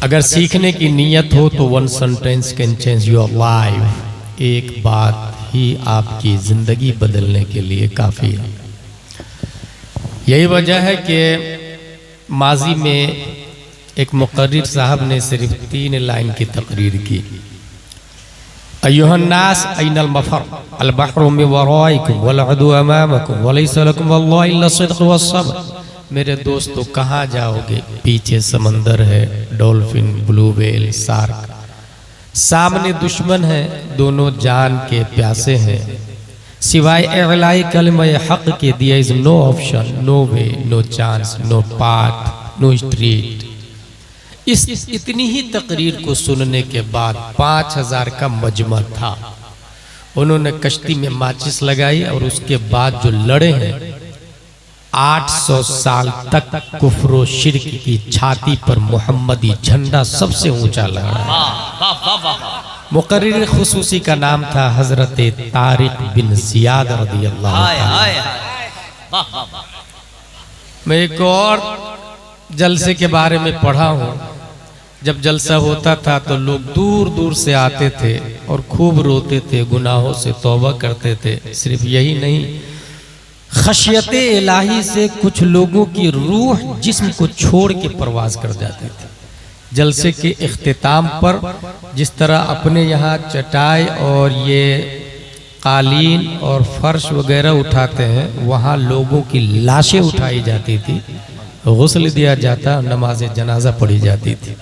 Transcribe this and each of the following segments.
अगर सीखने की नीयत हो तो one sentence can change your life. एक बात ही आपकी ज़िंदगी बदलने के लिए काफ़ी है। यही वजह है कि माजी में एक मुक़र्रिर साहब ने सिर्फ 3 लाइन की तकरीर की। अय्युहन्नास अय्नल मफ़र अल बहरु मिन वराइकुम वल अदु अमामकुम वलैसा लकुम वल्लाहि इल्ला सिद्क़ वस्सब्र। मेरे दोस्तों कहाँ जाओगे, पीछे समंदर है, डॉल्फिन, ब्लू व्हेल, शार्क, सामने दुश्मन है, दोनों जान के प्यासे हैं। सिवाय इलाही कलमा हक के दिया is no option, no way, no chance, no path, no street. इस इतनी ही तकरीर को सुनने के बाद 5000 का मजमा था। उन्होंने कश्ती में माचिस लगाई और उसके बाद जो लड़े हैं 800 साल तक कुफ्र शिर्क की छाती पर मोहम्मदी झंडा सबसे ऊंचा लहराया। मुकर्रिर खुसूसी का नाम था हजरत तारिक बिन जियाद रदियल्लाहु अन्हु। मैं एक और जलसे के बारे में पढ़ा हूँ। जब जलसा होता था तो लोग दूर दूर से आते थे और खूब रोते थे, गुनाहों से तौबा करते थे। सिर्फ यही नहीं, खशियत इलाही से कुछ लोगों की रूह जिस्म को छोड़ के परवाज कर जाती थी। जलसे के इख्तिताम पर जिस तरह अपने यहाँ चटाई और ये कालीन और फर्श वगैरह उठाते हैं, वहाँ लोगों की लाशें उठाई जाती थी, गुस्ल दिया जाता, नमाज जनाजा पढ़ी जाती थी।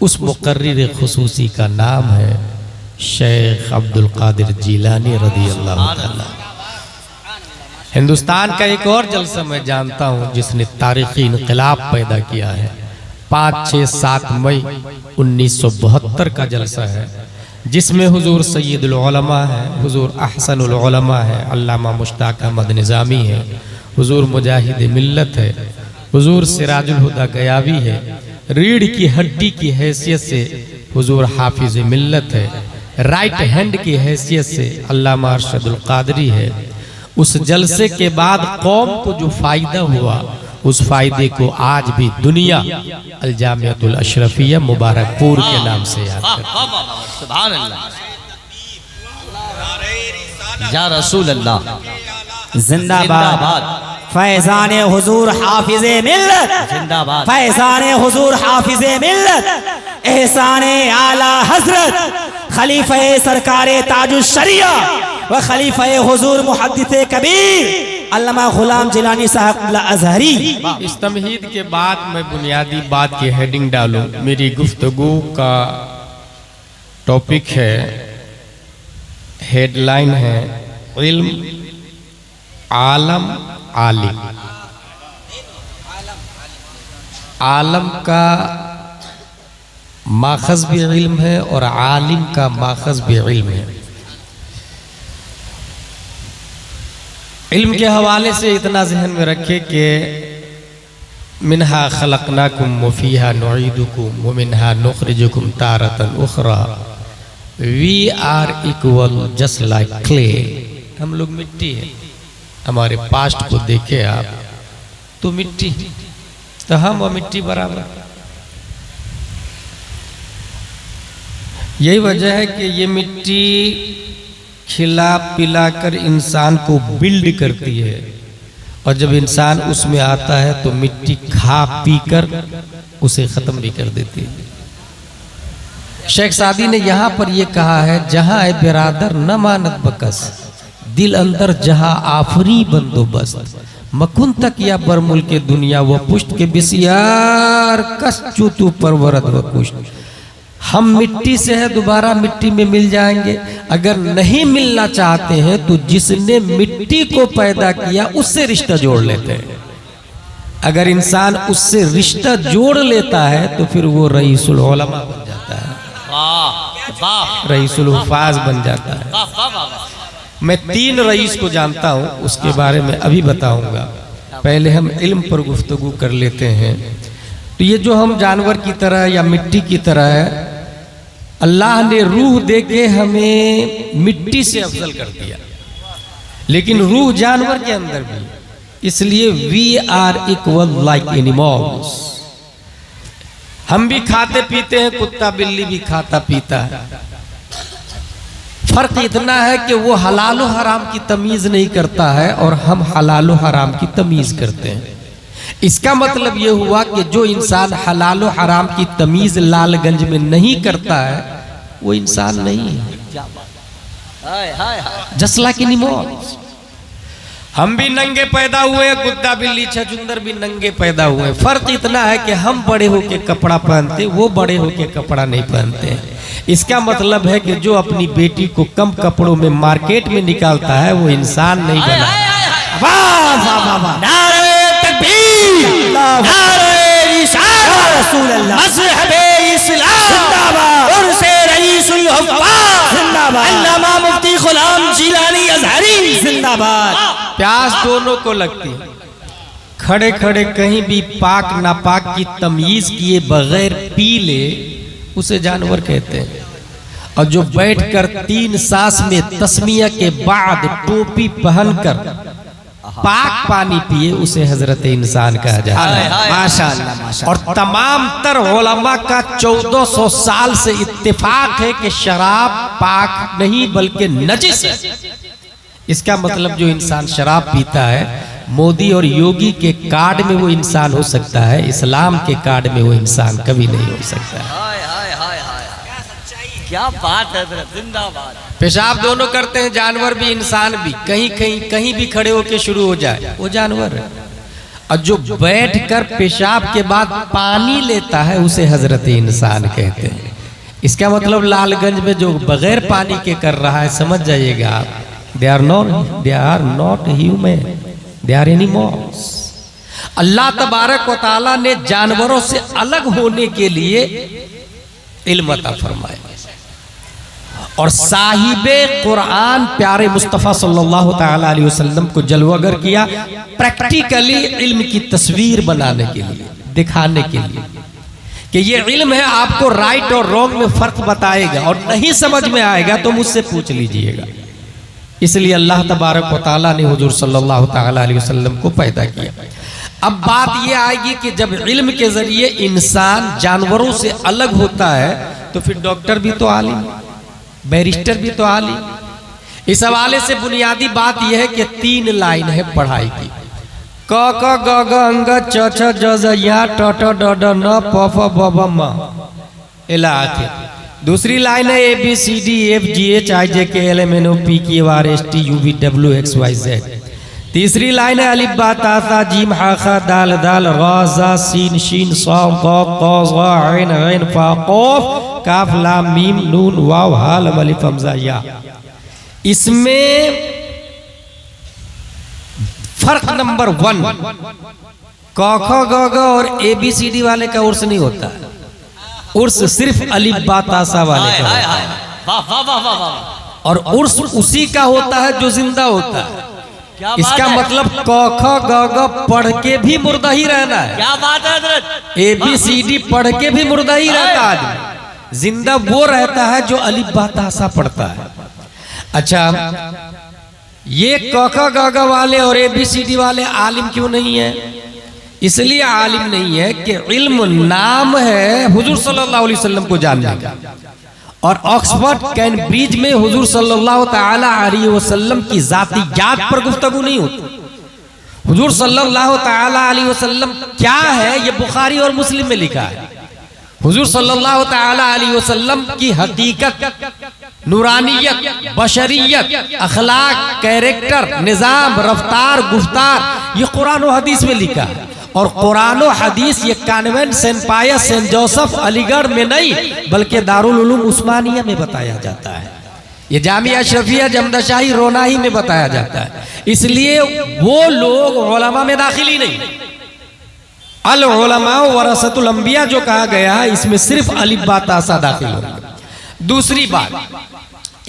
उस मुकर्रिर खुसूसी का नाम है शेख अब्दुल कादिर जिलानी रदियल्लाहु ताला। हिंदुस्तान का एक और जलसा मैं जानता हूँ जिसने तारीखी इनकलाब पैदा किया है। 5, 6, 7 मई 1972 का जलसा है, जिसमें हुजूर सैयदुल उलमा है, हुजूर अहसनुल उलमा है, अल्लामा मुश्ताक अहमद निज़ामी है, हुजूर मुजाहिद मिल्लत है, हुजूर सिराजुल हुदा गयावी है, रीढ़ की हड्डी की हैसियत से हुजूर हाफिज मिल्लत है, राइट हैंड की हैसियत से अल्लामा अरशदुल कादरी है। उस जलसे के बाद कौम को जो फायदा हुआ, उस फायदे को आज भी दुनिया अल जामिअतुल अशरफिया मुबारकपुर के नाम से याद करती है। सुभान अल्लाह, या रसूल अल्लाह, जिंदाबाद। फैजान हुजूर हाफिज़े मिल्लत जिंदाबाद। फैजान हुजूर हाफिज़े मिल्लत, एहसान आला हजरत खलीफा सरकारे ताजुश शरिया व खलीफा हुजूर मुहद्दिस कबीर अल्लामा गुलाम जिलानी साहब अज़हरी। इस तमहीद के बाद मैं बुनियादी बात की हेडिंग डालूं। मेरी गुफ्तगू का टॉपिक है, हेडलाइन है इल्म आलम आलिम। आलम का माखज़ भी इल्म है और आलिम का माखज़ भी इल्म है। इल्म के हवाले से इतना जहन में रखे कि मिनहा खलकनाकुम व फीहा नुईदुकुम व मिनहा नुखरिजुकुम तारतन उखरा। We are equal just like clay. हम लोग मिट्टी है। हमारे पास्ट को देखे आप तो मिट्टी, तो हम और मिट्टी बराबर। यही वजह है कि ये मिट्टी खिला पिला कर इंसान को बिल्ड करती है, और जब इंसान उसमें आता है तो मिट्टी खा पी कर उसे खत्म भी कर देती है। शेख सादी ने यहाँ पर यह कहा है, जहाँ है बिरादर न मानत बकस, दिल अंदर जहाँ आफरी बंदोबस्त, मकुन तक या बरमुल के दुनिया व पुष्ट के बिसियार कस चूतू परवरद व कुष्ट। हम मिट्टी से है, दोबारा मिट्टी में मिल जाएंगे। अगर नहीं मिलना चाहते हैं तो जिसने मिट्टी को पैदा किया उससे रिश्ता जोड़ लेते हैं। अगर इंसान उससे रिश्ता जोड़ लेता है तो फिर वो रईसुल उलमा बन जाता है, रईसुल हुफाज बन जाता है। मैं 3 रईस को जानता हूँ, उसके बारे में अभी बताऊंगा। पहले हम इल्म पर गुफ्तगू कर लेते हैं। तो ये जो हम जानवर की तरह या मिट्टी की तरह है, अल्लाह ने रूह दे के हमें मिट्टी से अफजल कर दिया, लेकिन रूह जानवर के अंदर भी, इसलिए we are equal like animals. हम भी खाते पीते हैं, कुत्ता बिल्ली भी खाता पीता है। फर्क इतना है कि वो हलाल हराम की तमीज नहीं करता है और हम हलाल हराम की तमीज करते हैं। इसका मतलब ये हुआ कि जो इंसान हलाल हराम की तमीज लालगंज में नहीं करता है वो इंसान नहीं है। जस्ट लाइक एनिमल्स, हम भी नंगे पैदा हुए, कुत्ता बिल्ली छछूंदर भी नंगे पैदा हुए। फर्क इतना है कि हम बड़े होके कपड़ा पहनते, वो बड़े होके कपड़ा नहीं पहनते हैं। इसका मतलब है कि जो अपनी बेटी को कम कपड़ों में मार्केट में निकालता है वो इंसान नहीं बना। वाह वाह वाह वाह, नारे तकबीर, नारे रिसालत, रसूल अल्लाह, मज़हबे इस्लाम जिंदाबाद, उर्से रईसुल हुफ़्फ़ाज़ जिंदाबाद, अल्लामा मुफ्ती गुलाम जिलानी अज़हरी जिंदाबाद। प्यास दोनों को लगती है। खड़े खड़े कहीं भी पाक नापाक की तमीज किए बगैर पी ले उसे जानवर कहते हैं, और जो बैठकर 3 सांस में तस्मिया के बाद टोपी पहनकर पाक पानी पिए उसे हजरत इंसान कहा जाता है। माशाअल्लाह माशाअल्लाह। और तमाम तर उलमा का 1400 साल से इत्तेफाक है कि शराब पाक नहीं बल्कि नजिस है। इसका मतलब जो इंसान शराब पीता है, मोदी और योगी के कार्ड में वो इंसान हो सकता है, इस्लाम के कार्ड में वो इंसान कभी नहीं हो सकता है। क्या बात है, जिंदाबाद। पेशाब दोनों करते हैं, जानवर भी इंसान भी। कहीं भी खड़े होके शुरू हो जाए वो जानवर है। और जो बैठकर पेशाब के बाद पानी लेता है उसे हजरत इंसान कहते हैं। इसका मतलब लालगंज में जो बगैर पानी के कर रहा है, समझ जाइएगा आप, they are not human, they are animals. Allah तबारक व तआला ने जानवरों से अलग होने के लिए इल्म अता फरमाया, और साहिबे कुरान प्यारे मुस्तफ़ा सल्लल्लाहु तआला अलैहि वसल्लम को जलवागर किया, प्रैक्टिकली इल्म की तस्वीर बनाने के लिए, दिखाने के लिए कि ये इल्म है, आपको राइट और रॉन्ग में फर्क बताएगा, और नहीं समझ में आएगा तो मुझसे पूछ लीजिएगा। इसलिए अल्लाह तबारक व तआला ने हुजूर सल्लल्लाहु तआला अलैहि वसल्लम को पैदा किया। अब बात यह आएगी कि जब इल्म के जरिए इंसान जानवरों से अलग होता है तो फिर डॉक्टर भी तो आलिम, बैरिस्टर भी तो आलिम। इस हवाले से बुनियादी बात यह है कि 3 लाइन है पढ़ाई की, क क ग ग अंग च छ ज ज या ट ट ड ड न प फ ब ब म इला आखिर। दूसरी लाइन है ABCD FGH IJK LMNO PQR ST UV WXYZ। तीसरी लाइन है अलिफ बा ता सा जीम हा खा दाल दाल रा जा सीन शीन सा qa qa za ain ghain fa qaf काफ लाम मीम नून वाव हा लम अलिफ हमजा या। इसमें फर्क नंबर 1, क ख ग घ और ABCD वाले का उर्स नहीं होता, उर्स सिर्फ अलिफ बा ता सा वाले का होता है। वाह वाह वाह वाह वाह। और उर्स उसी का होता है जो जिंदा होता है। इसका मतलब क ख ग घ पढ़ के भी मुर्दा ही रहना है। क्या बात है हजरत। ABCD पढ़ के भी मुर्दा ही रहता आदमी, जिंदा वो रहता है जो अलिफ बा ता सा पढ़ता है। अच्छा, ये क ख ग घ वाले और ABCD वाले आलिम क्यों नहीं है? इसलिए आलिम नहीं है कि इल्म नाम है हुजूर सल्लल्लाहु अलैहि वसल्लम को जानने का, और ऑक्सफोर्ड कैम्ब्रिज में हुजूर सल्लल्लाहु तआला अलैहि वसल्लम की जातियात पर गुफ्तगू नहीं होती। हुजूर सल्लल्लाहु तआला अलैहि वसल्लम क्या है ये बुखारी और मुस्लिम में लिखा है। हुजूर सल्लल्लाहु तआला अलैहि वसल्लम की हकीकत, नूरानियत, बशरियत, अखलाक, कैरेक्टर, निज़ाम, रफ्तार, गुफ्तार ये कुरान और हदीस में लिखा है। और कुरान और हदीस ये कॉन्वेंट सेंट पायस सेंट जोसेफ अलीगढ़ में नहीं बल्कि दारुल उलूम उस्मानिया में बताया जाता है। ये जामिया अशरफिया जमदशाही रोनाही में बताया जाता है। इसलिए वो लोग उलमा में दाखिली नहीं, अल उलमा वरसतुल अंबिया जो कहा गया है इसमें सिर्फ अलिफ बा ता सा दाखिल होगा। दूसरी बात,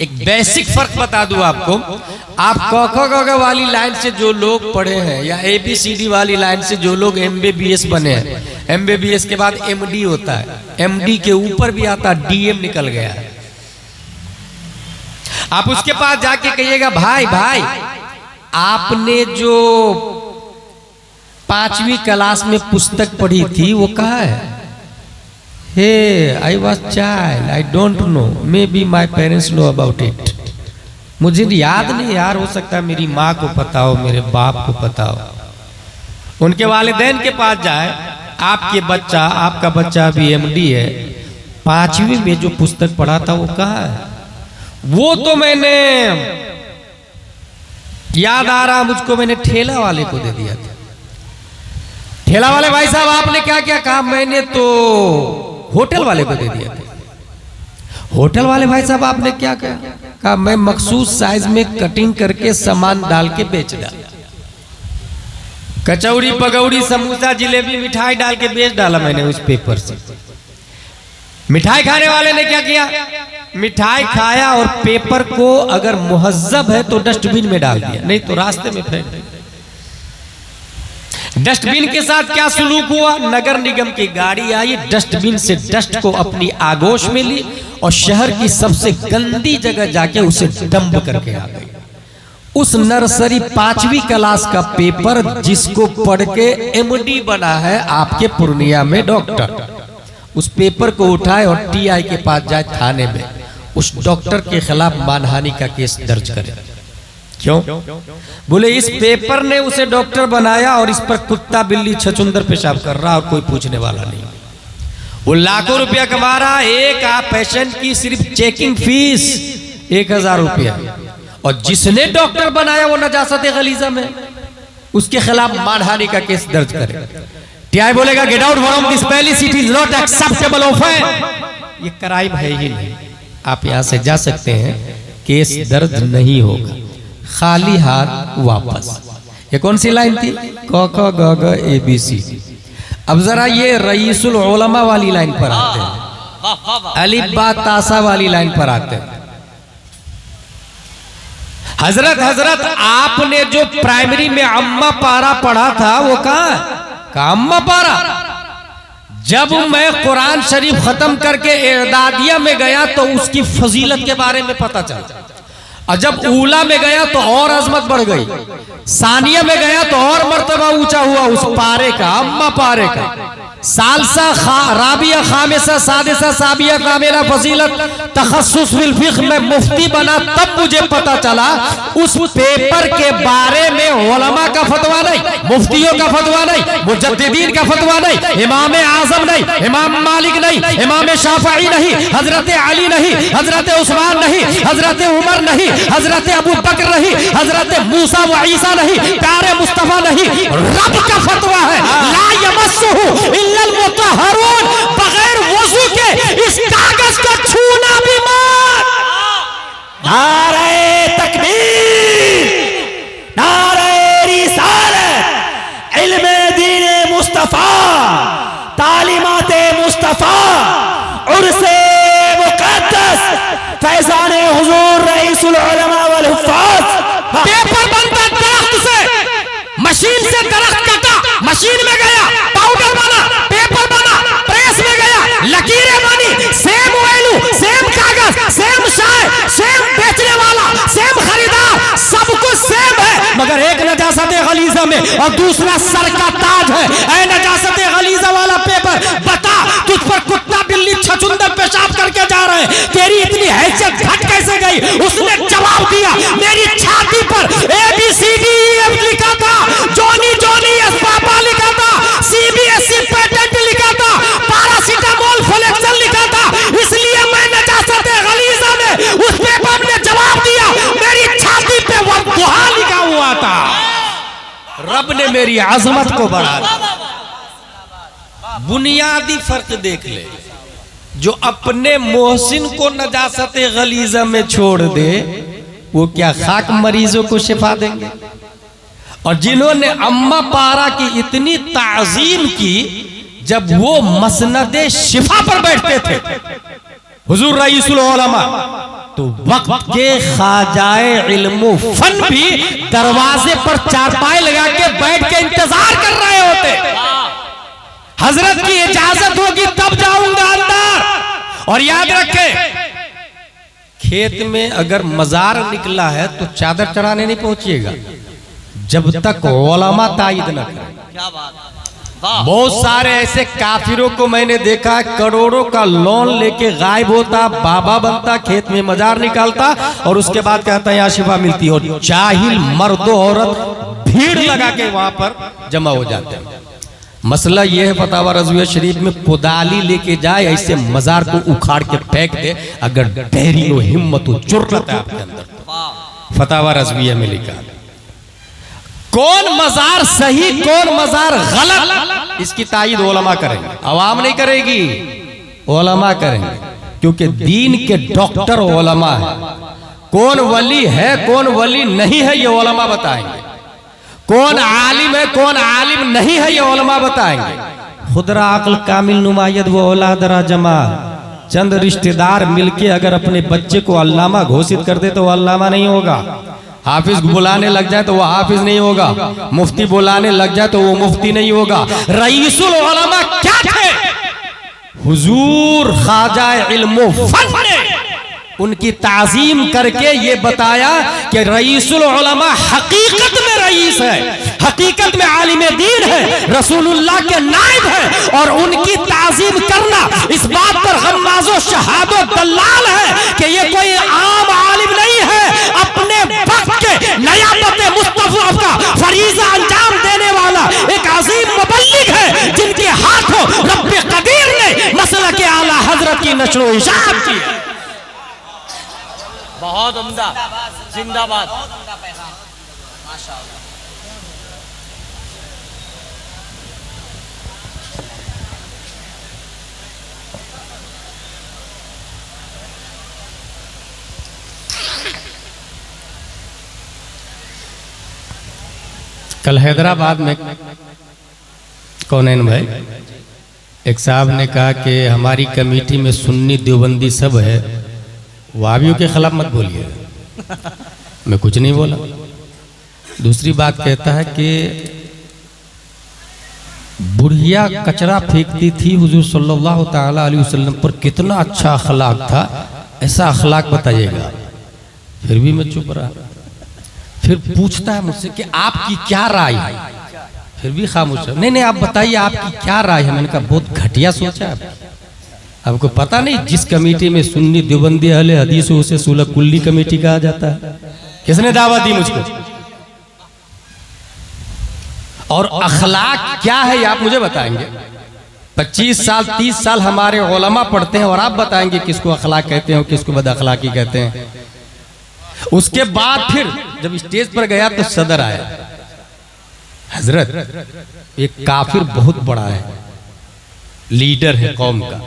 एक बेसिक फर्क बता दूं आपको, आप क ख ग घ वाली लाइन से जो लोग पढ़े हैं या ABCD वाली लाइन से जो लोग MBBS बने हैं, MBBS के बाद MD होता है, MD के ऊपर भी आता है DM निकल गया है। आप उसके पास जाके कहिएगा भाई भाई आपने जो 5वीं क्लास में पुस्तक पढ़ी थी वो कहाँ है? Hey I was child, I don't know, maybe my parents know about it. मुझे याद नहीं यार, हो सकता है मेरी माँ को पता हो, मेरे बाप को पता हो। उनके वालिदैन के पास जाए, आपका बच्चा अभी एमडी है, 5वीं में जो पुस्तक पढ़ा था वो कहाँ है? वो तो मैंने याद आ रहा मुझको, मैंने ठेला वाले को दे दिया था। ठेला वाले भाई साहब आपने क्या क्या कहा? मैंने तो होटल वाले को दे दिया था। होटल वाले भाई साहब आपने क्या कहा? मैं मखसूस साइज में कटिंग करके सामान डाल के बेच डाला। कचौड़ी, पकौड़ी, समोसा, जिलेबी, मिठाई डाल के बेच डाला मैंने उस पेपर से। मिठाई खाने वाले ने क्या किया? मिठाई खाया और पेपर को अगर मुहज्जब है तो डस्टबिन में डाल दिया, नहीं तो रास्ते में फेंक दिया। डस्टबिन के साथ क्या सुलूक हुआ? नगर निगम की गाड़ी आई, डस्टबिन से डस्ट को अपनी आगोश में ली और शहर की सबसे गंदी जगह जाके उसे डंप करके आ गई। उस नर्सरी 5वीं क्लास का पेपर जिसको पढ़ के एमडी बना है आपके पूर्णिया में डॉक्टर, उस पेपर को उठाए और टीआई के पास जाए थाने में, उस डॉक्टर के खिलाफ मानहानि का केस दर्ज करे। क्यों? बोले इस पेपर ने उसे डॉक्टर बनाया और इस पर कुत्ता बिल्ली छछुंदर पेशाब कर रहा और कोई पूछने वाला नहीं। वो लाखों रुपया कमा रहा, एक आप पेशेंट की सिर्फ चेकिंग फीस 1000 रुपया, और जिसने डॉक्टर बनाया वो नजासत गलीजा में, उसके खिलाफ मानहानि का केस दर्ज करे। टीआई बोलेगा get out from this palace, it is not acceptable offence. ये क्राइम है ही नहीं, आप यहां से जा सकते हैं, केस दर्ज नहीं होगा, खाली हाथ वापस। ये कौन सी लाइन थी? क ख ग घ ABC। अब जरा ये रईसुल उलमा वाली लाइन पर आते हैं, अलिफ बा तासा वाली लाइन पर आते हैं। हजरत आपने जो प्राइमरी में अम्मा पारा पढ़ा था वो कहाँ? अम्मा पारा। जब मैं कुरान शरीफ खत्म करके एदादिया में गया तो उसकी फजीलत के बारे में पता चला, और जब ऊला में गया तो और अजमत बढ़ गई, सानिया में गया तो और मर्तबा ऊंचा हुआ उस पारे का, अम्मा पारे का। सालसा, राबिया, खामिसा, सादिसा, साबिया, कामिला, फजीलत, तखस्सुस फिल फिक्ह में मुफ्ती बना तब मुझे पता चला उस पेपर के बारे में उलमा का फतवा नहीं, मुफ्तियों का फतवा नहीं, मुजद्दिदीन का फतवा नहीं, इमाम आजम नहीं, इमाम मालिक नहीं, इमाम शाफई नहीं, हजरत अली नहीं, हजरत उस्मान नहीं, हजरत उमर नहीं, हजरत अबू बकर नहीं, हजरत मूसा व ईसा नहीं, प्यारे मुस्तफा नहीं, रब का फतवा है, ला यमस्सुहु इल्लल मुतहहरून, बगैर वजू के इस कागज को छूना भी मत। नारे तकबीर, नारे रिसालत, इल्मे दीन मुस्तफा, तालीमाते मुस्तफा, उर्से मुक़द्दस, फैज़ाने हुजूर रईसुल उलमा वल हुफ़्फ़ाज़। पेपर बनता दरख्त से, मशीन से दरख्त कटा, मशीन में गया, पाउडर बना, पेपर बना, प्रेस में गया, लकीरें बनी, सेम वैल्यू, सेम कागज, सेम शाय, सेम बेचने वाला, सेम खरीदार, सब कुछ सेम है, मगर एक नजासत गलीजा में और दूसरा सर का ताज है। ऐ नजासत गलीजा वाला पेपर, बता तुझ पर कुत्ता बिल्ली छछुंदर पेशाब करके जा रहे हैं, तेरी इतनी हैसियत घट कैसे गई? उसने जवाब दिया, मेरी छाती पर ABCDEF लिखा था, जॉनी जॉनी एस पापा लिखा था, CBSE पेटेंट लिखा था, पैरासिटामोल फ्लेक्सन लिखा था, इसलिए मैं नजासत गलीजा में उस पेपर ने जवाब दिया, मेरी छाती पे वद्दुहा लिखा हुआ था। रब ने मेरी अजमत को बढ़ा दिया। बुनियादी फर्क देख ले, जो अपने मोहसिन को नजासत गलीजा में छोड़ दे वो क्या खाक मरीजों को शिफा देंगे? और जिन्होंने अम्मा पारा की इतनी ताजीम की, जब वो मसनदे शिफा पर बैठते थे हुजूर रईसुल उलमा, तो वक्त के खाजाए इल्म फन भी दरवाजे पर चारपाई लगा के बैठ के इंतजार कर रहे होते, हजरत की इजाजत होगी तब जाऊंगा अंदर। और याद रखे, खेत में अगर मजार निकला है तो चादर चढ़ाने नहीं पहुंचिएगा जब तक उलमा तायद न करे। क्या बात, बहुत सारे ऐसे काफिरों को मैंने देखा, करोड़ों का लोन लेके गायब होता, बाबा बनता, खेत में मजार निकालता और उसके बाद कहता है यहाँ शिफा मिलती है। और जाहिल मर्द औरत भीड़ लगा के वहां पर जमा हो जाते हैं। मसला यह है, फतावा रज़विया शरीफ में कुदाली लेके जाए, ऐसे मजार को उखाड़ के फेंक दे, अगर धैर्य हो, हिम्मत हो, जुर्रत है आपके अंदर। फतावा रज़विया में लिखा कौन मजार सही कौन मजार गलत, इसकी तायीद उलमा करेंगे, अवाम नहीं करेगी, उलमा करेंगे, क्योंकि दीन के डॉक्टर उलमा है। कौन वली है कौन वली नहीं है ये उलमा बताएंगे, कौन आलिम है कौन आलिम नहीं है ये उलमा बताएंगे। खुदरा अक्ल कामिल नुमायत वो औलादरा जमाल, चंद रिश्तेदार मिलके अगर अपने बच्चे को अल्लामा घोषित कर दे तो वो अल्लामा नहीं होगा, हाफिज बुलाने लग जाए तो वो हाफिज नहीं होगा, मुफ्ती बुलाने लग जाए तो वो मुफ्ती नहीं होगा। रईसुल उलमा क्या थे? हुजूर ख्वाजा इल्म फन ने उनकी ताजीम करके ये बताया कि रईसुल उलमा हकीकत में रईस है, हकीकत में आलिम दीन है, रसूलुल्लाह के नाइब है। और उनकी ताजीम करना इस बात पर गम्माज़ो शहादो दलाल है कि ये कोई आम आलिम नहीं है, अपने वक्त के नयाबत मुस्तफा का फरीजा अंजाम देने वाला एक अजीम मुबल्लिग है, जिनके हाथों रब्बे कदीर ने मसला के आला हजरत की नशर व इशाअत की। बहुत उम्दा, जिंदाबाद। कल हैदराबाद में कौनैन भाई एक साहब ने कहा कि हमारी कमेटी में सुन्नी देवबंदी सब है, वाबियों के खिलाफ मत बोलिए। मैं कुछ नहीं बोला। दूसरी बात कहता है कि बुढ़िया कचरा फेंकती थी, हुजूर सल्लल्लाहु ताला अलैहि वसल्लम पर कितना अच्छा अखलाक था, ऐसा अखलाक बताइएगा। फिर भी मैं चुप रहा। फिर पूछता है मुझसे कि आपकी क्या राय है, फिर भी खामोश है। नहीं आप बताइए आपकी क्या राय है। मैंने कहा बहुत घटिया सोचा है आपको पता नहीं, जिस कमेटी में सुन्नी देवबंदी अहले हदीस हो उसे सुलह कुल्ली कमेटी कहा जाता है। किसने दावा दी मुझको? और अखलाक क्या है ये आप मुझे बताएंगे। 25 साल 30 साल हमारे उलमा पढ़ते हैं और आप बताएंगे किसको अखलाक कहते हैं और किसको बद अखलाकी कहते हैं। उसके बाद फिर जब स्टेज पर गया तो सदर आया, हजरत एक काफिर बहुत बड़ा है, लीडर है कौम का,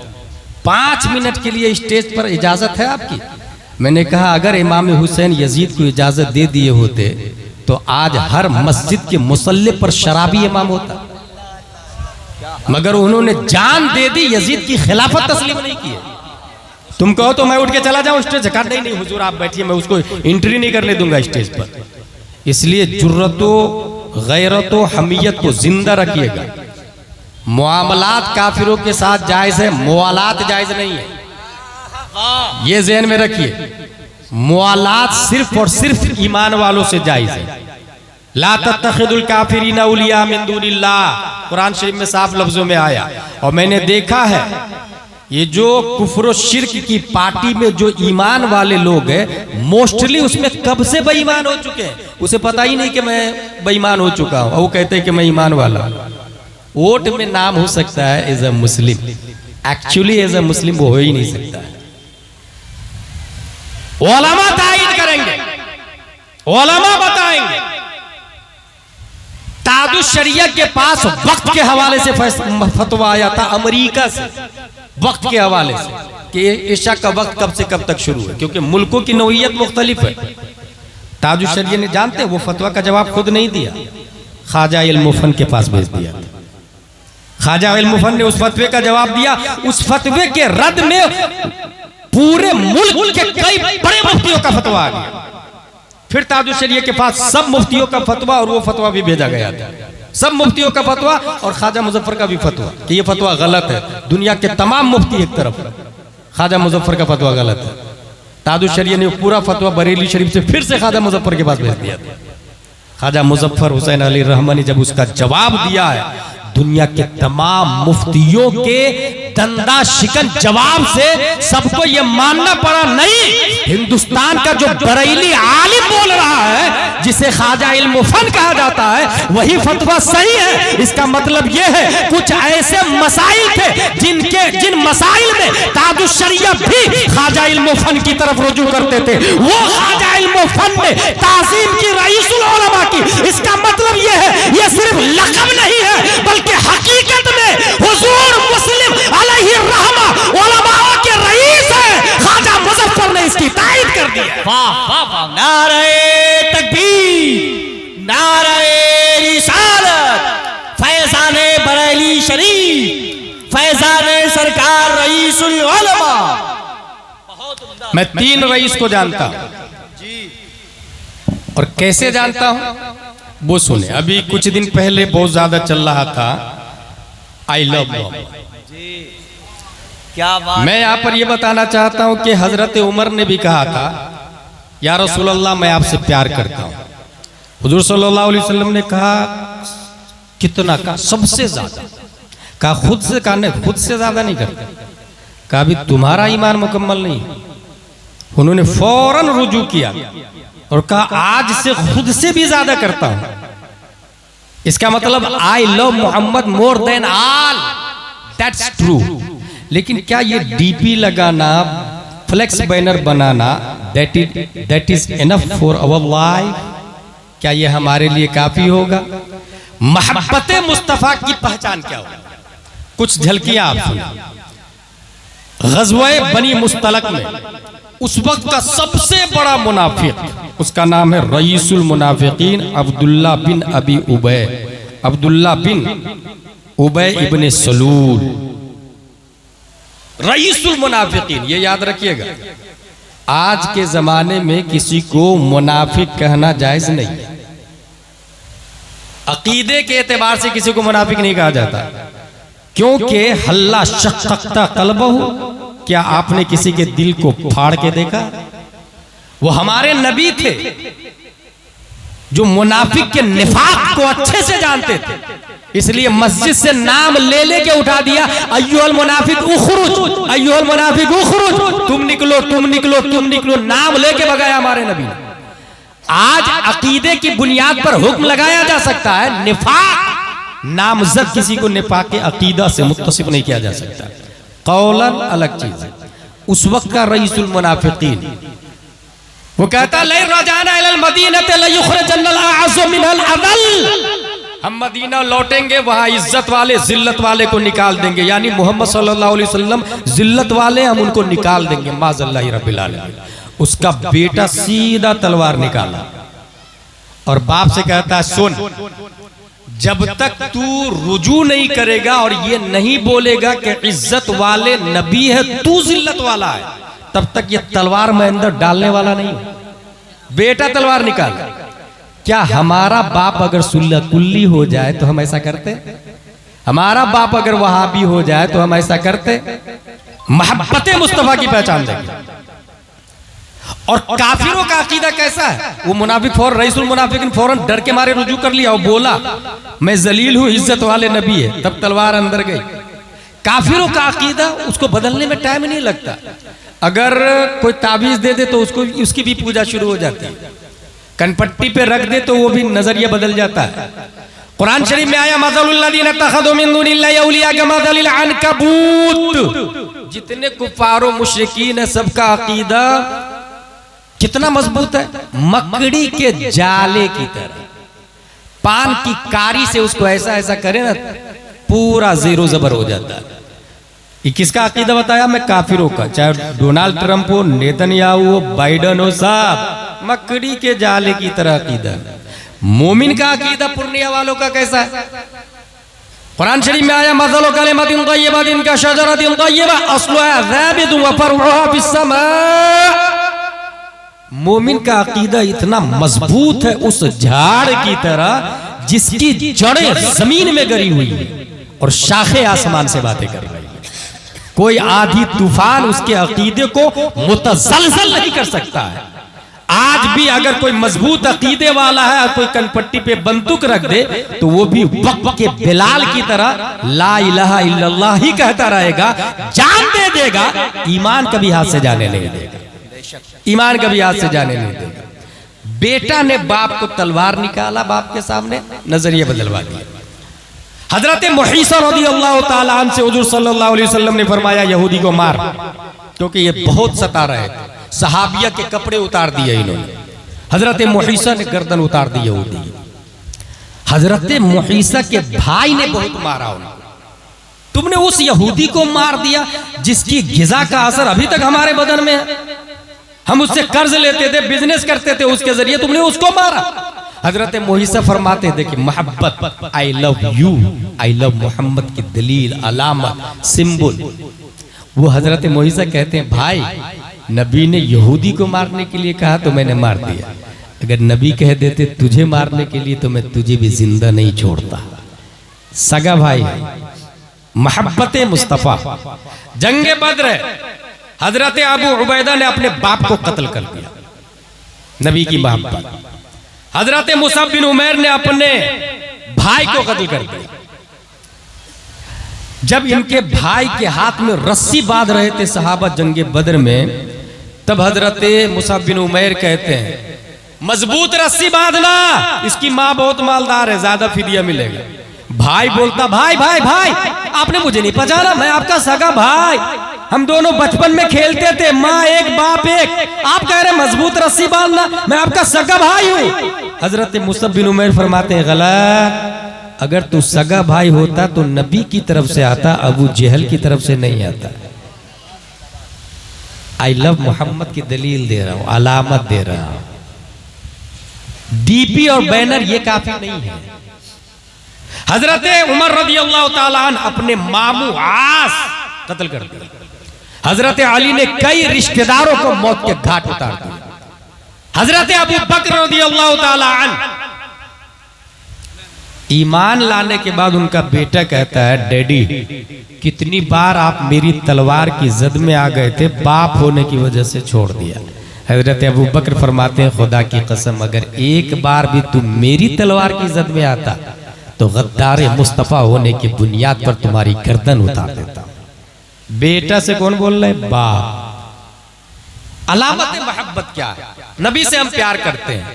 5 मिनट के लिए स्टेज पर इजाजत है आपकी? मैंने कहा अगर इमाम हुसैन यजीद को इजाजत दे दिए होते तो आज हर मस्जिद के मुसल्ले पर शराबी इमाम होता, मगर उन्होंने जान दे दी, यजीद की खिलाफत तस्लीम नहीं की। तुम कहो तो मैं उठ के चला जाऊं स्टेज से? कहा नहीं हुजूर आप बैठिए, मैं उसको एंट्री नहीं करने दूंगा स्टेज पर। इसलिए जुर्रतो गैरतो हमियत को जिंदा रखिएगा। मुआमलात काफिरों के साथ जायज है, मुआलात जायज नहीं है, ये ज़हन में रखिए। मुआलात सिर्फ और सिर्फ ईमान वालों से जायज है। ला तत्तखिदुल काफिरीना औलिया मिन दूनिल्लाह, कुरान शरीफ में साफ लफ्जों में आया। और मैंने देखा है ये जो कुफ्र शिर्क की पार्टी में जो ईमान वाले लोग हैं, मोस्टली उसमें कब से बेईमान हो चुके हैं, उसे पता ही नहीं कि मैं बेईमान हो चुका हूं, वो कहते हैं कि मैं ईमान वाला हूं। वोट में नाम हो सकता है as a Muslim, actually as a Muslim वो हो ही नहीं सकता है। उलमा तायीद करेंगे, उलमा बताएंगे। ताजुश शरिया के पास वक्त के हवाले से फतवा आया था अमेरिका से, वक्त के हवाले से कि ईशा का वक्त कब से कब तक शुरू है, क्योंकि मुल्कों की नौइयत मुख्तलिफ है। ताजुश शरिया ने जानते वो फतवा का जवाब खुद नहीं दिया, ख्वाजा इल्म फन के पास भेज दिया। ख्वाजा इल्म फन ने उस फतवे का जवाब दिया, उस फतवे के रद्द में पूरे मुल्क के कई बड़े मुफ्तियों का फतवा आ गया। फिर ताजुश शरिया के पास सब मुफ्तियों का फतवा और वो फतवा भी भेजा गया था, सब मुफ्तियों का फतवा और ख्वाजा मुजफ्फर का भी फतवा कि ये फतवा गलत है। दुनिया के तमाम मुफ्ती एक तरफ, ख्वाजा मुजफ्फर का फतवा गलत है। ताजुश शरिया ने पूरा फतवा बरेली शरीफ से फिर से ख्वाजा मुजफ्फर के पास भेज दिया था। ख्वाजा मुजफ्फर हुसैन अली रहमानी जब उसका जवाब दिया है, दुनिया के तमाम मुफ्तियों के दंदा शिकन जवाब से सबको यह मानना पड़ा, नहीं, हिंदुस्तान का जो बरेली आलिम बोल रहा है, जिसे ख्वाजा इल्म फन कहा जाता है, वही फतवा सही है। इसका मतलब यह है कुछ ऐसे मसाइल थे जिन मसाइल में ताजुश शरिया भी ख्वाजा इल्म फन की तरफ रुजू करते थे, वो ख्वाजा इल्म फन ने ताज़ीम की रईसुल उलमा की। इसका मतलब यह है, यह सिर्फ लक़ब नहीं है बल्कि हकीकत में हुजूर मुस्लिम अलैहि रहमा उलमा के रईस है। ख्वाजा मुज़फ्फर ने इसकी तायद कर दी है। वाह वाह वाह, नारे तकबीर, नारे रिसालत, फैज़ाने बरेली शरीफ, फैज़ाने सरकार रईसुल उलमा। मैं 3 रईस को जानता हूं, और कैसे जानता हूं वो सुने। अभी कुछ दिन पहले बहुत ज्यादा चल रहा था आई लव मोहम्मद। क्या बात। मैं यहाँ पर यह बताना चाहता हूं कि हजरत उमर ने भी कहा था, या रसूलल्लाह मैं आपसे प्यार करता हूं। हुजूर सल्लल्लाहु अलैहि वसल्लम ने कहा कितना? कहा सबसे ज्यादा। कहा खुद से? कहा नहीं, खुद से ज्यादा नहीं करता। कहा भी तुम्हारा ईमान मुकम्मल नहीं। उन्होंने फौरन रुजू किया और कहा आज से खुद से भी ज्यादा करता हूं। इसका मतलब I love Mohammed more than all, that's true. लेकिन क्या ये डीपी लगाना, फ्लेक्स बैनर बनाना, that is enough for our life? क्या ये हमारे लिए काफी होगा? मोहब्बत मुस्तफा की पहचान क्या होगी? कुछ झलकियां आप सुनिए। ग़ज़वा बनी मुस्तलक में उस वक्त का सबसे बड़ा मुनाफिक, उसका नाम है रईसुल मुनाफिकीन अब्दुल्ला बिन अबी उबय, अब्दुल्ला बिन उबय इब्ने सलूल, रईसुल मुनाफिकीन। ये याद रखिएगा, आज के जमाने में किसी को मुनाफिक कहना जायज नहीं है। अकीदे के एतबार से किसी को मुनाफिक नहीं कहा जाता, क्योंकि हल्ला शक्कता कल्बहु, क्या आपने किसी के दिल को फाड़ के देखा? वो हमारे नबी थे जो मुनाफिक के निफाक को अच्छे से जानते थे, इसलिए मस्जिद से नाम ले लेके उठा दिया, अय्युहल मुनाफिक उखरुज, अय्युहल मुनाफिक उखरुज, तुम निकलो तुम निकलो तुम निकलो, नाम लेके भगाया हमारे नबी ने। आज अकीदे की बुनियाद पर हुक्म लगाया जा सकता है, निफाक नामजद किसी को निफाक के अकीदा से मुत्तसिफ नहीं किया जा सकता। कौलन अलग चीज है। उस वक्त का रईसुल मुनाफिकीन वो कहता लै रजाना इलल मदीनत लयुखरजन्नल अअज़्ज़ु मिनल अज़ल, हम मदीना लौटेंगे, वहां इज्जत वाले जिल्लत वाले को निकाल देंगे, यानी मोहम्मद सल्लल्लाहु अलैहि वसल्लम जिल्लत वाले, हम उनको निकाल देंगे माज़ल्लाहि रब्बिल आलमीन। उसका बेटा सीधा तलवार निकाला और बाप से कहता है सुन, जब तक तू रुजू नहीं करेगा और ये नहीं बोलेगा कि इज्जत वाले नबी है, तू जिल्लत वाला है, तब तक ये तलवार में अंदर डालने वाला नहीं। बेटा तलवार निकाल। क्या हमारा बाप अगर सुल्ला कुल्ली हो जाए तो हम ऐसा करते? हमारा बाप अगर वहाबी हो जाए तो हम ऐसा करते? मोहब्बत मुस्तफा की पहचान देंगे। और काफिरों का अकीदा कैसा है? वो मुनाफिक फौरन, रईसुल मुनाफिकीन फौरन डर के मारे रुजू कर लिया और बोला मैं जलील हूं, इज्जत वाले नबी है, तब तलवार अंदर गई। काफिरों का अकीदा उसको बदलने में टाइम नहीं लगता, अगर कोई ताबीज दे दे तो उसको उसकी भी पूजा शुरू हो जाती है, कनपट्टी पे रख दे तो वो भी नजरिया बदल जाता है। कुरान शरीफ में आया मज़लुल्लज़ीना इत्तख़ज़ू मिन दूनिल्लाहि औलिया कमज़लिल अनकबूत। जितने कुफ्फार मुशरिकीन है सबका अकीदा कितना मजबूत है? मकड़ी के जाले की तरह। पान की कारी से उसको ऐसा ऐसा करे ना, पूरा ज़ेरो ज़बर हो जाता है। ये किसका अकीदा बताया? मैं काफिरों का, चाहे डोनाल्ड ट्रंप हो, नेतन्याहू हो, बाइडन हो, साहब मकड़ी के जाले की तरह अकीदा। मोमिन का अकीदा पूर्णिया वालों का कैसा है? कुरान शरीफ में आया मज़लु कलिमतिन तय्यबतिन कशजरतिन तय्यबा अस्लुहा ज़ाबितुन व फरउहा फिस्समा। मोमिन का अकीदा इतना मजबूत है उस झाड़ की तरह जिसकी जड़ें जमीन में गरी हुई है और शाखें आसमान से बातें कर रही है। कोई आधी तूफान उसके अकीदे को मुतज़लज़ल नहीं कर सकता है। आज आज भी अगर कोई मजबूत अकीदे वाला है और कोई कनपट्टी पे बंदूक रख दे तो वो भी वक्त के बिलाल की तरह ला इलाहा इल्लल्लाह ही कहता रहेगा, जान दे देगा, ईमान कभी हाथ से जाने नहीं देगा, ईमान कभी हाथ से जाने नहीं देगा। बेटा ने बाप को तलवार निकाला, बाप के सामने नजरिए बदलवा दिया। हजरत मुहीसा रज़ियल्लाहु ताला अन्हु से हुजूर सल्लल्लाहु अलैहि वसल्लम ने फरमाया यहूदी को मार, क्योंकि ये बहुत सता रहे थे। सहाबिया के कपड़े उतार दिए इन्होंने। हजरत मुहीसा ने गर्दन उतार दी यहूदी। हजरत मुहीसा के भाई ने बहुत मारा उनको। तुमने उस यहूदी को मार दिया जिसकी गिजा का असर अभी तक हमारे बदन में है, हम उससे कर्ज लेते थे, बिजनेस करते थे उसके जरिए, तुमने उसको मारा। हजरत मुहीसा फरमाते थे कि मोहब्बत, I love you, I love Mohammed की दलील, अलामत, सिंबल। वो हजरत मुहीसा कहते हैं भाई नबी ने यहूदी को मारने के लिए कहा तो मैंने मार दिया, अगर नबी कह देते तुझे मारने के लिए तो मैं तुझे भी जिंदा नहीं छोड़ता। सगा भाई, मोहब्बत मुस्तफा। जंगे बद्र हजरत अबू उबैदा ने अपने बाप को कत्ल कर दिया, नबी की मोहब्बत। हजरत मुसअब बिन उमैर ने अपने भाई को कत्ल कर दिया। जब इनके भाई के हाथ में रस्सी बांध रहे थे सहाबा जंगे बद्र में, तब हजरत मुसअब बिन उमैर कहते हैं मजबूत रस्सी बांधना, इसकी मां बहुत मालदार है, ज्यादा फिदिया मिलेगा। भाई बोलता भाई भाई भाई आपने मुझे नहीं पहचाना, मैं आपका सगा भाई, हम दोनों बचपन में खेलते थे, माँ एक बाप एक, आप कह रहे मजबूत रस्सी बांधना, मैं आपका सगा भाई हूं। हजरत मुसअब बिन उमैर फरमाते हैं गलत, अगर तू सगा भाई होता तो नबी की तरफ से आता, अबू जहल की तरफ से नहीं आता। आई लव मोहम्मद की दलील दे रहा हूं, अलामत दे रहा हूं। डीपी और बैनर ये काफी नहीं है। हजरत उमर रज़ियल्लाहु ताला अन्हु अपने मामू आस कत्ल कर दिया। हजरत अली ने कई रिश्तेदारों को मौत के घाट उतार दिया। हजरत अबू बकर रज़ियल्लाहु ताला अन्हु ईमान लाने के बाद उनका बेटा कहता है डैडी कितनी बार आप मेरी तलवार की जद में आ गए थे, बाप होने की वजह से छोड़ दिया। हजरत अबू बकर फरमाते हैं खुदा की कसम अगर एक बार भी तुम मेरी तलवार की जद में आता तो गद्दार मुस्तफा होने की बुनियाद पर तुम्हारी गर्दन उतार देता। बेटा से कौन बोल रहा है? बाप। अलामत मोहब्बत क्या है? नबी से हम प्यार करते हैं,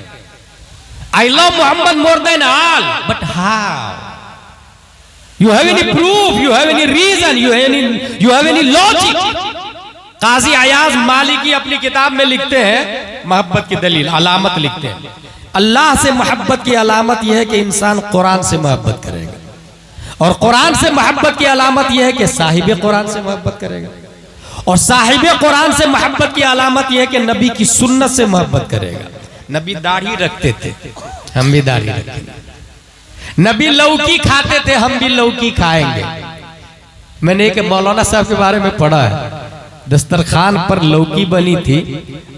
I love Muhammad more than all, but how? You have any proof? You have any reason? You have any logic? काजी अयाज मालिकी अपनी किताब में लिखते हैं मोहब्बत की दलील, अलामत लिखते हैं, अल्लाह से मोहब्बत की अलामत यह है कि इंसान कुरान से मोहब्बत करेगा, और कुरान से मोहब्बत की अलामत यह है कि साहिब कुरान से मोहब्बत करेगा, और साहिब कुरान से मोहब्बत की अलामत यह है कि नबी की सुन्नत से मोहब्बत करेगा। नबी दाढ़ी रखते थे, हम भी दाढ़ी रखते। नबी लौकी खाते थे, हम भी लौकी खाएंगे। मैंने एक मौलाना साहब के बारे में पढ़ा है, दस्तरखान पर लौकी बनी थी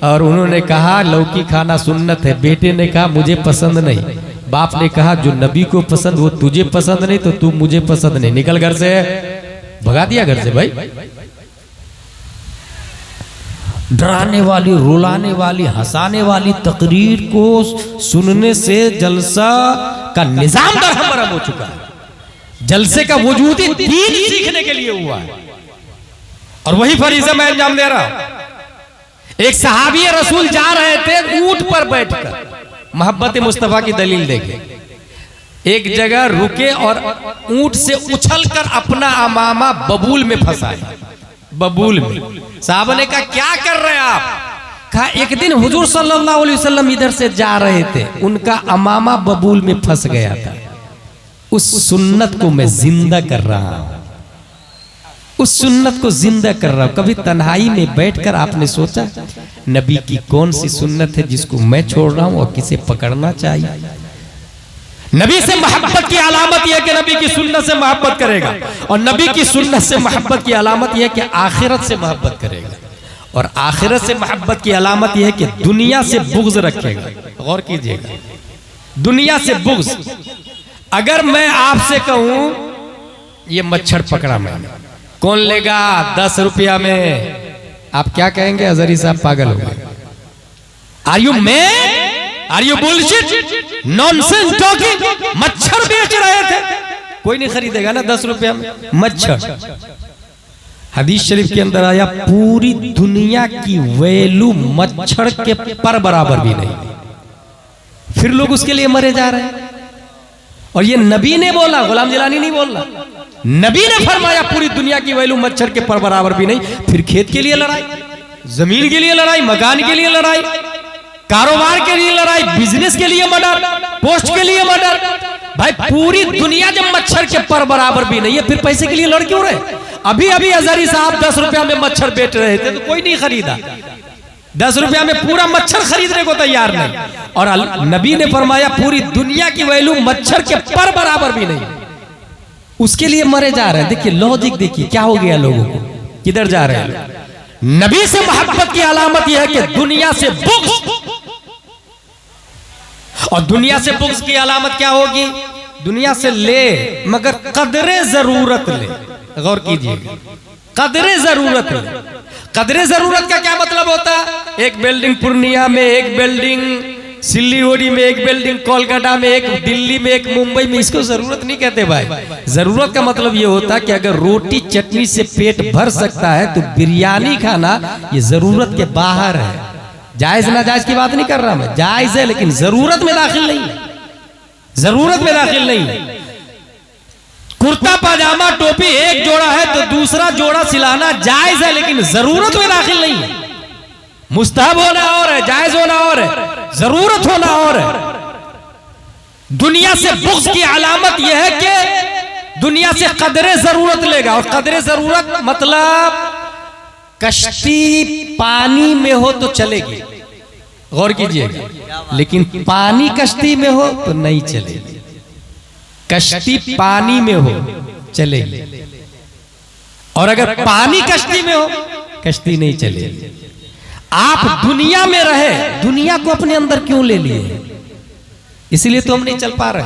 और उन्होंने कहा लौकी खाना सुन्नत है। बेटे ने कहा मुझे पसंद नहीं। बाप ने कहा जो नबी को पसंद वो तुझे पसंद नहीं तो तू मुझे पसंद नहीं, निकल घर से। भगा दिया घर से भाई। डराने वाली, रुलाने वाली, हंसाने वाली तकरीर को सुनने से जलसा का निजाम दरहम हो चुका है। जलसे का वजूद ही दीन सीखने के लिए हुआ है, और वही फरीज़ा मैं अंजाम दे रहा हूं। एक सहाबी रसूल जा रहे थे ऊंट पर बैठकर, मोहब्बत मुस्तफा की दलील देखे। एक जगह रुके और ऊंट से उछलकर अपना अमामा बबूल में फंसाया। बबूल में। साहबा ने कहा क्या कर रहे हैं आप? कहा एक दिन हुजूर सल्लल्लाहु अलैहि वसल्लम इधर से जा रहे थे, उनका अमामा बबूल में फंस गया था, उस सुन्नत को मैं जिंदा कर रहा हूं, उस सुन्नत को जिंदा कर रहा हूं। कभी तन्हाई में बैठकर आपने सोचा नबी की कौन सी सुन्नत है जिसको मैं छोड़ रहा हूं और किसे पकड़ना चाहिए? नबी से मोहब्बत की अलामत यह कि नबी की सुन्नत से मोहब्बत करेगा, और नबी की सुन्नत से मोहब्बत की अलामत यह कि आखिरत से मोहब्बत करेगा, और आखिरत से मोहब्बत की अलामत यह है कि दुनिया से बुग़्ज़ रखेगा। गौर कीजिएगा, दुनिया से बुग़्ज़। अगर मैं आपसे कहूं ये मच्छर पकड़ा मैंने, कौन लेगा 10 रुपया में, आप क्या कहेंगे? अजहरी साहब पागल हो गए। Are you mad, are you bullshit, nonsense talking. मच्छर बेच रहे थे, कोई नहीं खरीदेगा ना 10 रुपया में मच्छर। हदीस शरीफ के अंदर आया पूरी दुनिया की वैल्यू मच्छर के पर बराबर भी नहीं, फिर लोग उसके लिए मरे जा रहे हैं। और ये नबी ने बोला, गुलाम जिलानी नहीं बोल रहा, नबी ने फरमाया पूरी दुनिया की वैल्यू मच्छर के पर बराबर भी नहीं। फिर खेत के लिए लड़ाई, जमीन के लिए लड़ाई, मकान के लिए लड़ाई, कारोबार के लिए लड़ाई, बिजनेस के लिए मर्डर, पोस्ट के लिए मर्डर। भाई पूरी दुनिया जब मच्छर के पर बराबर भी नहीं है, फिर पैसे के लिए लड़ क्यों रहे? अभी अभी अजहरी साहब 10 रुपया में मच्छर बेच रहे थे तो कोई नहीं खरीदा, 10 रुपया में पूरा मच्छर खरीदने को तैयार नहीं। और नबी ने फरमाया पूरी दुनिया की वैल्यू मच्छर के पर बराबर भी नहीं, उसके लिए मरे जा रहे हैं। देखिए लॉजिक, देखिए क्या हो गया लोगों को, किधर जा रहे हैं। नबी से मोहब्बत की अलामत यह है कि दुनिया से बुग़्ज़, और दुनिया से बुग़्ज़ की अलामत क्या होगी? दुनिया से ले मगर कदरे जरूरत ले। गौर कीजिए, कदरे जरूरत ले। कदरे जरूरत का क्या मतलब होता है? एक बिल्डिंग पूर्णिया में, एक बिल्डिंग सिल्लीगुड़ी में, एक बिल्डिंग कोलकाता में, एक दिल्ली में, एक मुंबई में, इसको जरूरत नहीं कहते भाई। जरूरत का मतलब ये होता है कि अगर रोटी चटनी से पेट भर सकता है तो बिरयानी खाना ये जरूरत के बाहर है। जायज ना जायज की बात नहीं कर रहा मैं, जायज है लेकिन जरूरत में दाखिल नहीं है, जरूरत में दाखिल नहीं है। कुर्ता पाजामा टोपी एक जोड़ा है तो दूसरा जोड़ा सिलाना जायज है लेकिन जरूरत में दाखिल नहीं है। मुस्तहब होना और है, जायज होना और है, जरूरत होना और है। दुनिया से बुग़्ज़ की अलामत यह है कि दुनिया से कदरे जरूरत लेगा। और कदरे जरूरत मतलब कश्ती पानी में हो तो चलेगी, गौर कीजिएगा, लेकिन पानी कश्ती में हो तो नहीं चलेगी। कश्ती पानी में हो चलेगी, और अगर पानी कश्ती में हो कश्ती नहीं चलेगी। आप दुनिया में रहे, दुनिया को अपने अंदर क्यों ले लिए? इसलिए तो हम नहीं चल पा रहे।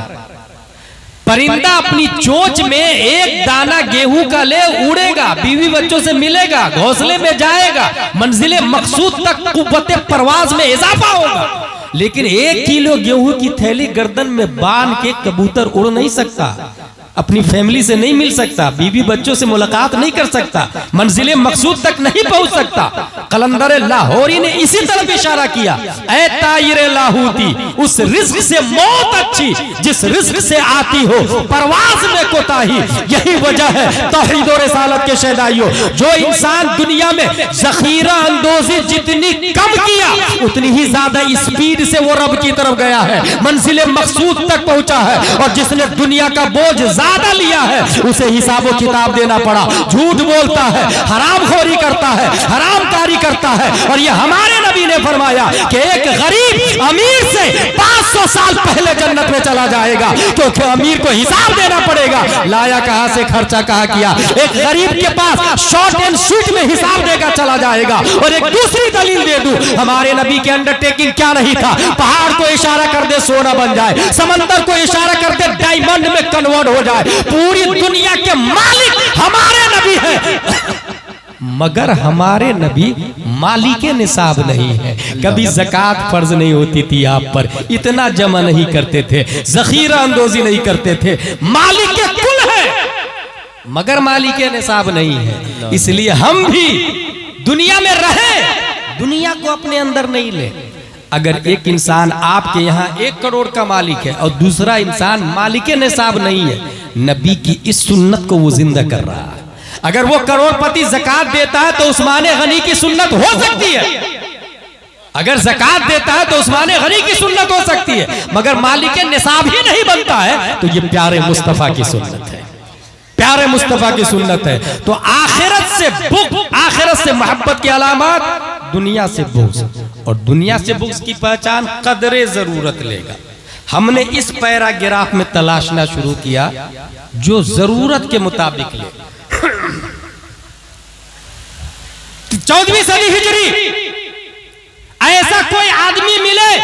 परिंदा अपनी चोंच में एक दाना गेहूं का ले उड़ेगा, बीवी बच्चों से मिलेगा, घोंसले में जाएगा, मंजिले मकसूद तक कुव्वते परवाज में इजाफा होगा। लेकिन 1 किलो गेहूं की थैली गर्दन में बांध के कबूतर उड़ नहीं सकता, अपनी फैमिली से नहीं मिल सकता, बीवी बच्चों से मुलाकात नहीं कर सकता, मंजिले मकसूद तक नहीं पहुंच सकता। कलंदर लाहौरी ने इसी तरफ इशारा किया, ऐ तायरे लाहौती, उस रिस्क से मौत अच्छी जिस रिस्क से आती हो परवाज में कोताही। यही वजह है तौहीद और रिसालत के शहदाइयों, जो इंसान दुनिया में जखीरा अंदोजी जितनी कम किया उतनी ही ज्यादा स्पीड से वो रब की तरफ गया है, मंजिले मकसूद तक पहुंचा है। और जिसने दुनिया का बोझ ज्यादा लिया है उसे हिसाबो किताब देना पड़ा। झूठ बोलता है, हरामखोरी करता है, हरामकारी करता है। और ये हमारे नबी ने फरमाया कि एक गरीब अमीर से 500 साल पहले जन्नत में चला जाएगा, क्योंकि अमीर को हिसाब देना पड़ेगा, लाया कहां से, खर्चा कहां किया। एक गरीब के पास शॉर्ट एंड स्वीट में हिसाब देगा चला जाएगा। और एक दूसरी दलील दे दूं, हमारे नबी के अंडरटेकिंग क्या नहीं था? पहाड़ को इशारा कर दे सोना बन जाए, समंदर को इशारा कर दे डायमंड में कन्वर्ट हो जाए। पूरी दुनिया के मालिक हमारे नबी है, मगर हमारे नबी मालिके निसाब नहीं है। कभी ज़कात फर्ज नहीं होती थी आप पर, इतना जमा नहीं करते थे, जखीरा अंदोजी नहीं करते थे। मालिके कुल है मगर मालिके निसाब नहीं है। इसलिए हम भी दुनिया में रहे, दुनिया को अपने अंदर नहीं ले। अगर एक इंसान आपके यहाँ 1 करोड़ का मालिक है और दूसरा इंसान मालिके निसाब नहीं है, नबी की इस सुन्नत को वो जिंदा कर रहा है। अगर वो करोड़पति ज़कात देता है तो उस्माने गनी की सुन्नत हो सकती है, अगर ज़कात देता है तो उस्माने गनी की सुन्नत हो सकती है, मगर मालिके निसाब ही नहीं बनता है तो ये प्यारे मुस्तफ़ा की सुन्नत है, प्यारे मुस्तफ़ा की सुन्नत है। तो आखिरत से मोहब्बत की अलामत दुनिया से बुग़्ज़, और दुनिया से बुग़्ज़ की पहचान कदरे जरूरत लेगा। हमने इस पैराग्राफ में तलाशना शुरू किया जो जरूरत के मुताबिक ले। 14वीं सदी हिजरी ऐसा कोई आदमी मिले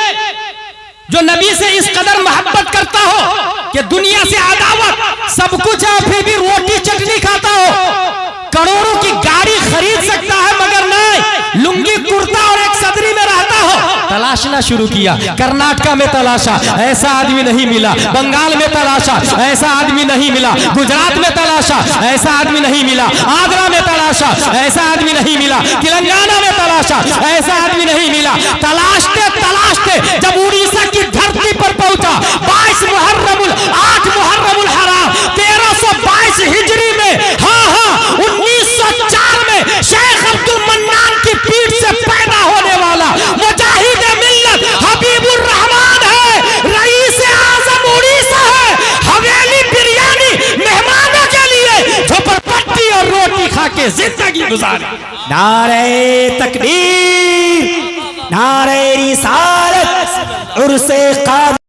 जो नबी से इस कदर मोहब्बत करता हो कि दुनिया से अदावत, सब कुछ है फिर भी रोटी चटनी खाता हो, करोड़ों की गाड़ी खरीद सकता है मगर नहीं लुंगी कुर्ता और एक सदरी में रहता हो। तलाश तलाशना शुरू किया। कर्नाटका में तलाशा, ऐसा आदमी नहीं मिला। बंगाल में तलाशा, ऐसा आदमी नहीं मिला। गुजरात में तलाशा, ऐसा आदमी नहीं मिला। आगरा में तलाशा, ऐसा आदमी नहीं मिला। तेलंगाना में तलाशा, ऐसा आदमी नहीं मिला। तलाशते तलाशते जब उड़ीसा की धरती पर पहुंचा, 8 मुहर्रमुल हराम 1322 हिजरी में, हाँ 1904 में शेख अब्दुल मन्नान की पीठ से पैदा होने वाला मुजाहिद मिल्लत हबीबुर रहमान है, रईस आजम उड़ीसा है। हवेली बिरयानी मेहमानों के लिए झोपड़पट्टी और रोटी खा के जिंदगी गुजारी। नारे तकबीर, नारे रिसालत, उर्से क़ादिर।